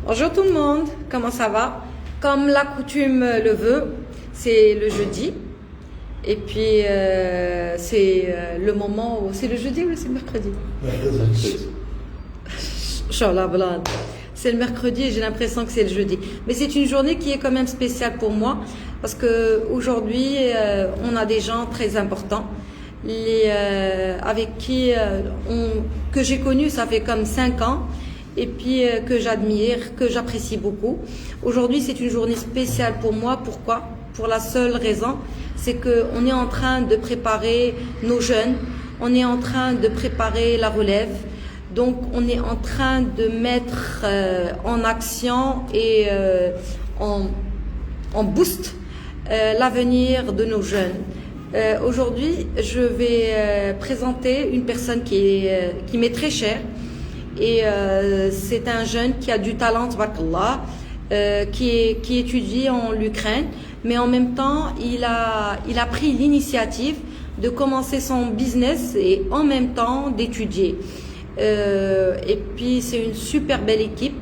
Bonjour tout le monde, comment ça va? Comme la coutume le veut, c'est le jeudi. Et puis c'est le moment où... C'est le jeudi ou c'est le mercredi? C'est le mercredi et j'ai l'impression que c'est le jeudi. Mais c'est une journée qui est quand même spéciale pour moi parce que aujourd'hui on a des gens très importants avec qui que j'ai connu ça fait comme 5 ans et puis que j'admire, que j'apprécie beaucoup. Aujourd'hui c'est une journée spéciale pour moi. Pourquoi? Pour la seule raison, c'est qu'on est en train de préparer nos jeunes, on est en train de préparer la relève. Donc, on est en train de mettre en action et en boost l'avenir de nos jeunes. Aujourd'hui, je vais présenter une personne qui m'est très chère et c'est un jeune qui a du talent, tabarakallah, qui étudie en Ukraine, mais en même temps, il a pris l'initiative de commencer son business et en même temps d'étudier. Et puis c'est une super belle équipe.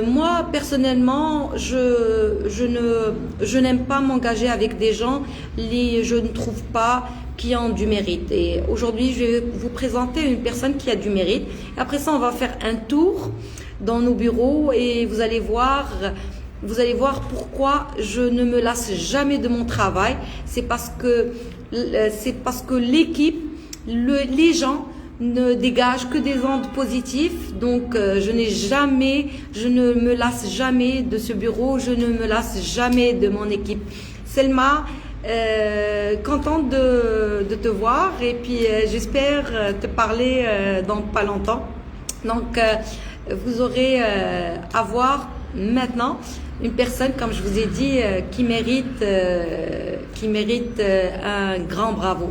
Moi personnellement, je n'aime pas m'engager avec des gens je ne trouve pas qui ont du mérite. Et aujourd'hui, je vais vous présenter une personne qui a du mérite. Après ça, on va faire un tour dans nos bureaux et vous allez voir pourquoi je ne me lasse jamais de mon travail. C'est parce que l'équipe, les gens ne dégage que des ondes positives. Donc je ne me lasse jamais de ce bureau, je ne me lasse jamais de mon équipe. Selma, contente de te voir et puis j'espère te parler dans pas longtemps. Donc vous aurez à voir maintenant une personne, comme je vous ai dit, qui mérite un grand bravo.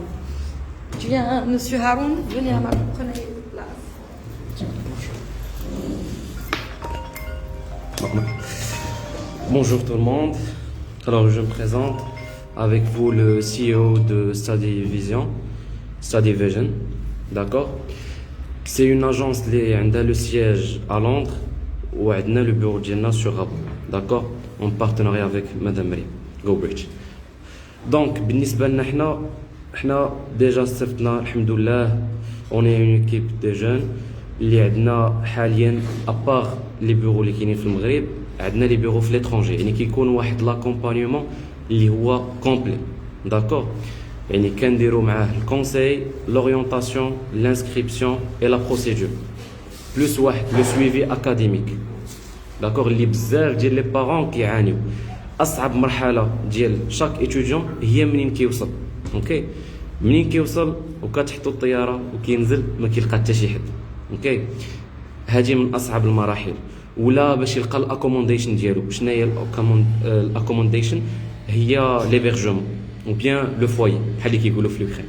Tu viens, monsieur Haroun, venez à ma prenez place. Bonjour tout le monde. Alors je me présente avec vous le CEO de Study Vision, d'accord? C'est une agence qui a le siège à Londres ou a le bureau de sur Rabat, d'accord? En partenariat avec Madame Marie GoBridge. Donc, بالنسبة لنا احنا ديجا صيفطنا الحمد لله اوني اون ايكيب دي جون اللي عندنا حاليا ابار لي بيرو اللي كاينين في المغرب عندنا لي بيرو في ليترونجي يعني كيكون واحد لاكومبانيومون اللي هو كومبلي داكور يعني كنديروا معاه الكونساي لورينتاسيون لانسكريبسيون اي لا بروسيدور بلوس واحد لو سويفي اكاديميك داكور اللي بزاف ديال لي بارون كيعانيو اصعب مرحله ديال شاك ايتوديون هي منين كيوصل اوكي منين كيوصل وكتحطوا الطياره وكينزل ما كيلقى حتى شي حد اوكي هذه من اصعب المراحل ولا باش يلقى الاكومونديشن ديالو شنو هي الاكومونديشن هي ليبرجمون او بيان لو فواي بحال اللي كيقولوا في لوكرين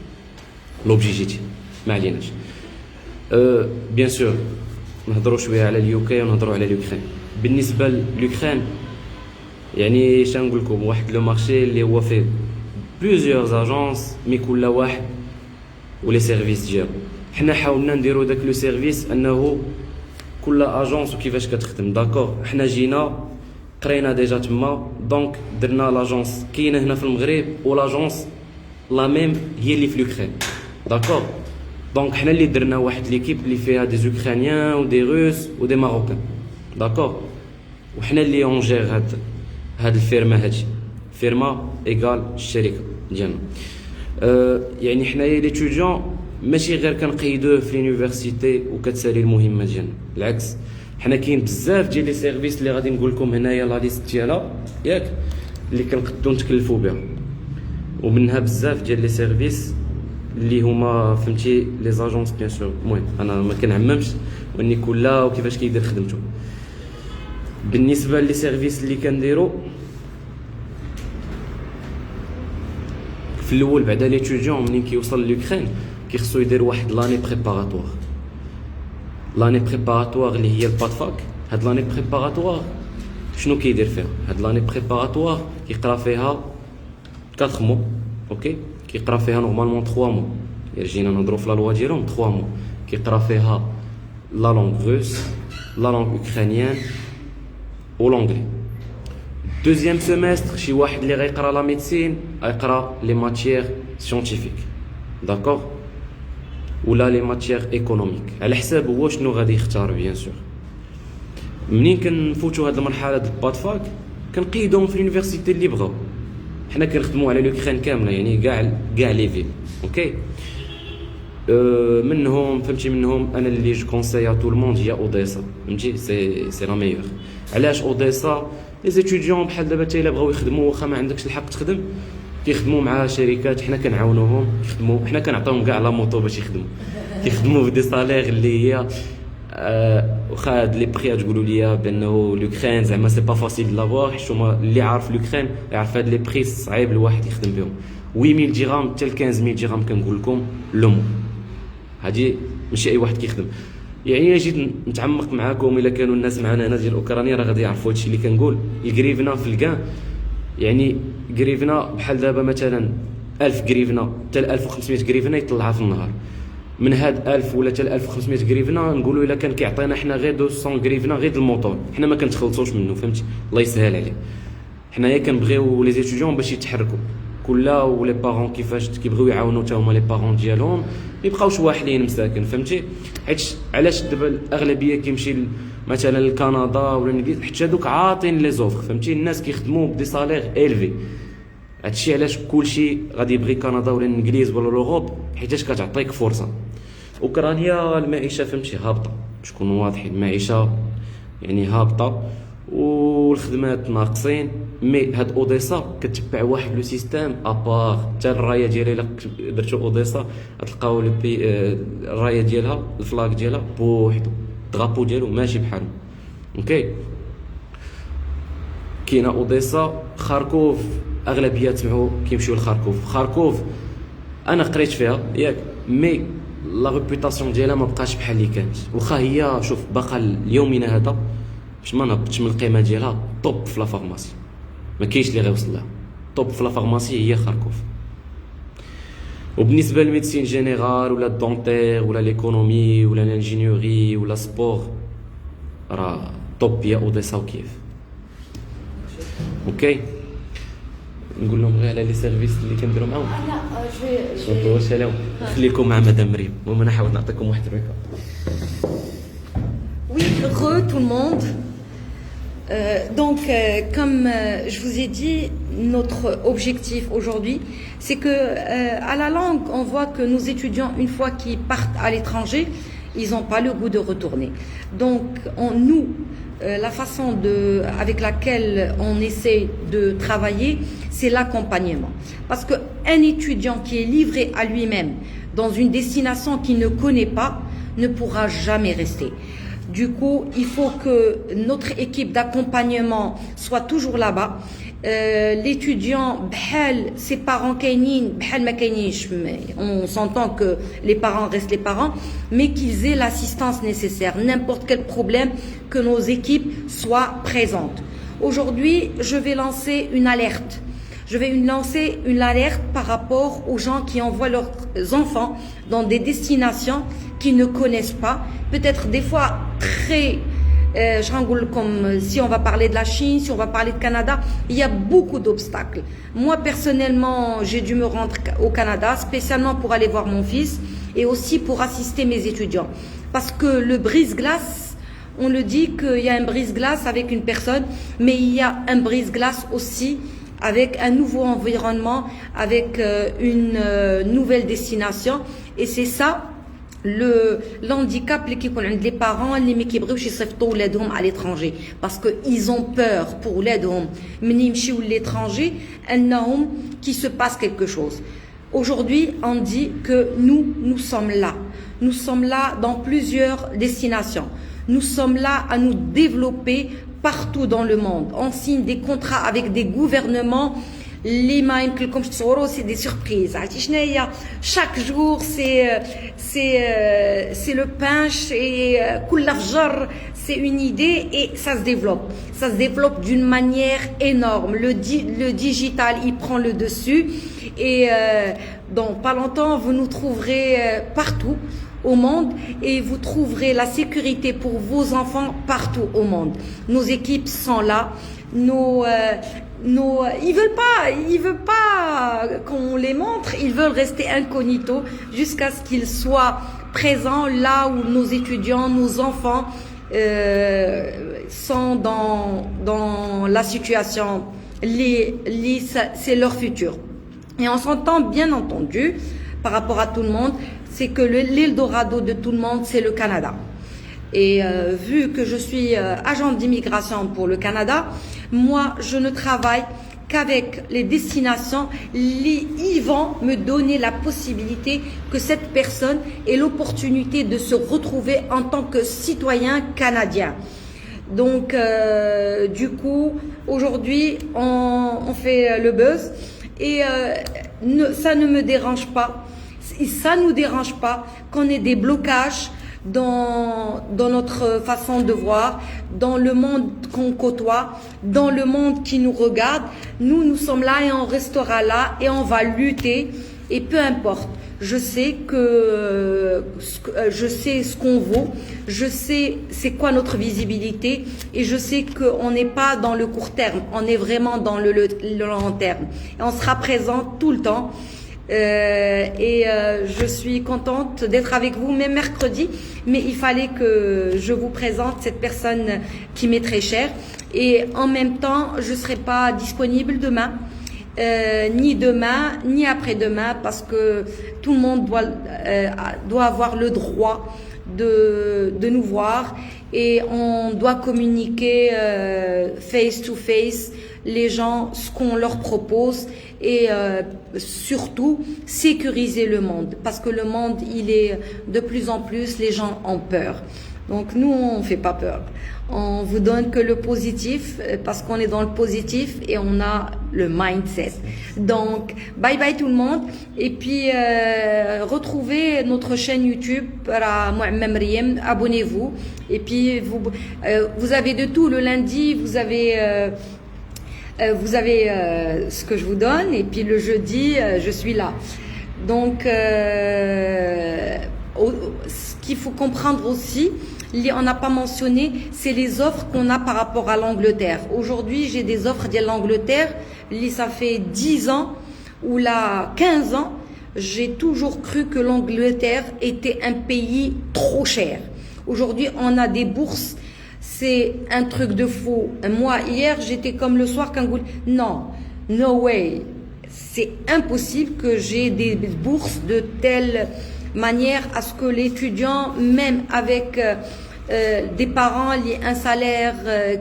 لوبجيجيتي ما عليناش بيان سور نهضروا شويه على اليوكي ونهضروا على لوكرين بالنسبه لوكرين يعني شنقول لكم واحد لو مارشي اللي هو فيه plusieurs agences mais كل واحد ولي سيرفيس ديالو حنا حاولنا نديرو داك لو سيرفيس انه كل اجونس وكيفاش كتخدم داكور حنا جينا قرينا ديجا تما دونك درنا لاجونس كاينه هنا في المغرب ولاجونس لا ميم هي اللي في لوكرين داكور دونك حنا اللي درنا واحد ليكيب اللي فيها دي اوكرانيان ودي روس ودي ماروكان داكور وحنا اللي اونجير هاد الفيرما هادي فيرما ايغال الشركه ديالنا يعني حنايا لي ستوديون ماشي غير كنقيدوه في لونيفرسيتي وكتسالي المهمه ديالنا بالعكس حنا كاين بزاف ديال لي سيرفيس اللي غادي نقول لكم هنايا لا ليست ديالها ياك اللي كنقدو نتكلفوا بها ومنها بزاف ديال لي سيرفيس اللي هما فهمتي لي زاجونس بيان سور المهم انا ما كنعممش واني كلها وكيفاش كيدير خدمته بالنسبه لي سيرفيس اللي كنديرو في الاول بعدا ليتوديون منين كيوصل لوكرين كيخصو يدير واحد لاني بريباراتوار اللي هي الباد فاك هاد لاني بريباراتوار شنو كيدير فيها هاد لاني بريباراتوار كيقرا فيها 4 مو اوكي كيقرا فيها نورمالمون 3 مو جينا نهضروا في لا لوا ديالهم 3 مو كيقرا فيها لا لونغ روس لا لونغ اوكرانيان ou l'anglais. Deuxième semestre, شي واحد اللي غيقرا la médecine غيقرا les matières scientifiques. D'accord? ولا les matières économiques. على حساب هو شنو غادي يختار bien sûr. منين كنفوتوا هاد المرحله ديال الباد فاك كنقيدوهم في اليونيفرسيتي اللي بغاو. حنا كنخدموا على لوكران كامله يعني كاع لي فيل. اوكي منهم فهمتي منهم انا اللي جو كونساي ا تو الموند هي اوديسا فهمتي سي لا ميور. علاش اوديسا؟ لي زيتيديون بحال دابا حتى الا بغاو يخدموا واخا ما عندكش الحق تخدم كيخدموا مع شركات حنا كنعاونوهم يخدموا حنا كنعطيوهم كاع لا موطو باش كيخدموا بدي صالير اللي هي واخا هاد لي بري تقولوا لي بانه لوكران زعما سي با فاسيل لافوار حيت هما اللي عارف لوكران يعرف هاد لي بري صعيب الواحد يخدم بهم 8000 درهم حتى ل 15000 درهم كنقول لكم لومو هادي ماشي اي واحد كيخدم يعني جيت نتعمق معاكم الا كانوا الناس معنا هنا ديال اوكرانيا راه غادي يعرفوا هادشي اللي كنقول الكريفنا في الكان يعني كريفنا بحال دابا مثلا 1000 كريفنا حتى 1500 كريفنا يطلعها في النهار من هاد 1000 ولا حتى 1500 كريفنا نقولوا الا كان كيعطينا حنا غير 200 كريفنا غير الموطور حنا ما كنتخلصوش منه فهمتي الله يسهل عليه حنايا كنبغيو لي زيتيديون باش يتحركوا كلها ولي بارون كيفاش كيبغيو يعاونوا حتى هما لي بارون ديالهم ما يبقاوش واحدين مساكن فهمتي حيت علاش دابا الاغلبيه كيمشي مثلا لكندا ولا الانجليز حتى هذوك عاطين لي زوفر فهمتي الناس كيخدموا بدي صالير الفي هادشي علاش كلشي غادي يبغي كندا ولا الانجليز ولا لوروب حيتاش كتعطيك فرصه اوكرانيا المعيشه فهمتي هابطه باش نكونوا واضحين المعيشه يعني هابطه والخدمات ناقصين مي هاد اوديسا كتبع واحد لو سيستيم ابار حتى الرايه ديالها الا درتو اوديسا غتلقاو الرايه ديالها الفلاك ديالها بوحدو الدرابو ديالو ماشي بحالو اوكي كاينه اوديسا خاركوف اغلبيه تسمعوا كيمشيو لخاركوف انا قريت فيها ياك مي لا ريبوتاسيون ديالها ما بقاش بحال اللي كانت واخا هي شوف باقا اليومنا هذا باش ما نهبطش من القيمه ديالها طوب في لا فارماسي ما كاينش اللي غيوصل لها طوب في لا فارماسي هي خاركوف وبالنسبه للميديسين جينيرال ولا الدونتير ولا ليكونومي ولا الانجينيوري ولا سبور راه طوب هي اوديسا وكيف اوكي نقول لهم غير على لي سيرفيس اللي كنديروا معاهم لا واش عليهم خليكم مع مدام مريم المهم انا حاولت نعطيكم واحد الريكا Oui, heureux tout le monde. Comme je vous ai dit, notre objectif aujourd'hui, c'est que à la langue, on voit que nos étudiants, une fois qu'ils partent à l'étranger, ils n'ont pas le goût de retourner. Donc, la façon avec laquelle on essaie de travailler, c'est l'accompagnement. Parce qu'un étudiant qui est livré à lui-même dans une destination qu'il ne connaît pas, ne pourra jamais rester. Du coup, il faut que notre équipe d'accompagnement soit toujours là-bas. L'étudiant, ses parents kainin, on s'entend que les parents restent les parents, mais qu'ils aient l'assistance nécessaire. N'importe quel problème, que nos équipes soient présentes. Aujourd'hui, je vais lancer une alerte. Je vais lancer une alerte par rapport aux gens qui envoient leurs enfants dans des destinations qu'ils ne connaissent pas. Peut-être des fois très, comme si on va parler de la Chine, si on va parler de Canada, il y a beaucoup d'obstacles. Moi, personnellement, j'ai dû me rendre au Canada, spécialement pour aller voir mon fils et aussi pour assister mes étudiants. Parce que le brise-glace, on le dit qu'il y a un brise-glace avec une personne, mais il y a un brise-glace aussi avec un nouveau environnement, avec une nouvelle destination. Et c'est ça l'handicap qui ont les parents qui veulent à l'étranger. Parce qu'ils ont peur pour l'étranger, qu'il se passe quelque chose. Aujourd'hui, on dit que nous sommes là. Nous sommes là dans plusieurs destinations. Nous sommes là à nous développer partout dans le monde. On signe des contrats avec des gouvernements. C'est des surprises. Chaque jour, c'est le punch et c'est une idée et ça se développe. Ça se développe d'une manière énorme. Le digital, il prend le dessus et dans pas longtemps, vous nous trouverez partout. au monde et vous trouverez la sécurité pour vos enfants partout au monde. Nos équipes sont là. Ils veulent pas qu'on les montre, ils veulent rester incognito jusqu'à ce qu'ils soient présents là où nos étudiants, nos enfants sont dans la situation. C'est leur futur. Et on s'entend bien entendu par rapport à tout le monde, c'est que l'Eldorado de tout le monde, c'est le Canada. Et vu que je suis agent d'immigration pour le Canada, moi, je ne travaille qu'avec les destinations. Ils vont me donner la possibilité que cette personne ait l'opportunité de se retrouver en tant que citoyen canadien. Donc, du coup, aujourd'hui, on fait le buzz et ça ne me dérange pas. Ça nous dérange pas qu'on ait des blocages dans notre façon de voir, dans le monde qu'on côtoie, dans le monde qui nous regarde. Nous sommes là et on restera là et on va lutter. Et peu importe, je sais ce qu'on vaut, je sais c'est quoi notre visibilité et je sais qu'on n'est pas dans le court terme, on est vraiment dans le long terme. Et on sera présent tout le temps. Je suis contente d'être avec vous même mercredi, mais il fallait que je vous présente cette personne qui m'est très chère et en même temps je serai pas disponible demain, ni après-demain, parce que tout le monde doit avoir le droit de nous voir et on doit communiquer face to face les gens, ce qu'on leur propose et surtout sécuriser le monde, parce que le monde il est de plus en plus, les gens ont peur. Donc nous on fait pas peur, on vous donne que le positif parce qu'on est dans le positif et on a le mindset. Donc bye bye tout le monde et puis retrouvez notre chaîne YouTube à Mouamma Meriem, abonnez-vous et puis vous avez de tout. Le lundi vous avez ce que je vous donne et puis le jeudi je suis là. Donc ce qu'il faut comprendre aussi, on n'a pas mentionné, c'est les offres qu'on a par rapport à l'Angleterre. Aujourd'hui j'ai des offres de l'Angleterre, ça fait 10 ans ou là 15 ans, j'ai toujours cru que l'Angleterre était un pays trop cher. Aujourd'hui on a des bourses. C'est un truc de fou. Moi, hier, j'étais comme le soir quand non, no way. C'est impossible que j'ai des bourses de telle manière à ce que l'étudiant, même avec des parents, un salaire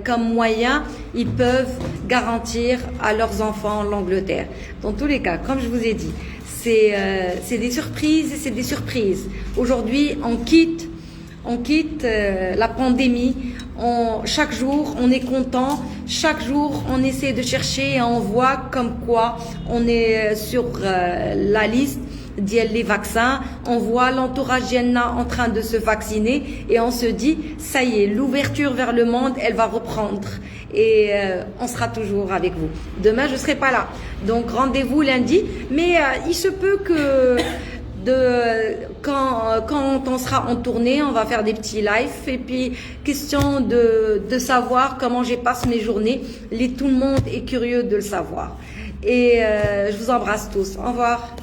comme moyen, ils peuvent garantir à leurs enfants l'Angleterre. Dans tous les cas, comme je vous ai dit, c'est des surprises et c'est des surprises. Aujourd'hui, on quitte la pandémie. Chaque jour on est content, chaque jour on essaie de chercher et on voit comme quoi on est sur la liste des vaccins, on voit l'entourage Jenna en train de se vacciner et on se dit ça y est, l'ouverture vers le monde elle va reprendre et on sera toujours avec vous. Demain je serai pas là, donc rendez-vous lundi, mais il se peut que quand on sera en tournée, on va faire des petits lives et puis question de savoir comment je passe mes journées. Tout le monde est curieux de le savoir. Et je vous embrasse tous. Au revoir.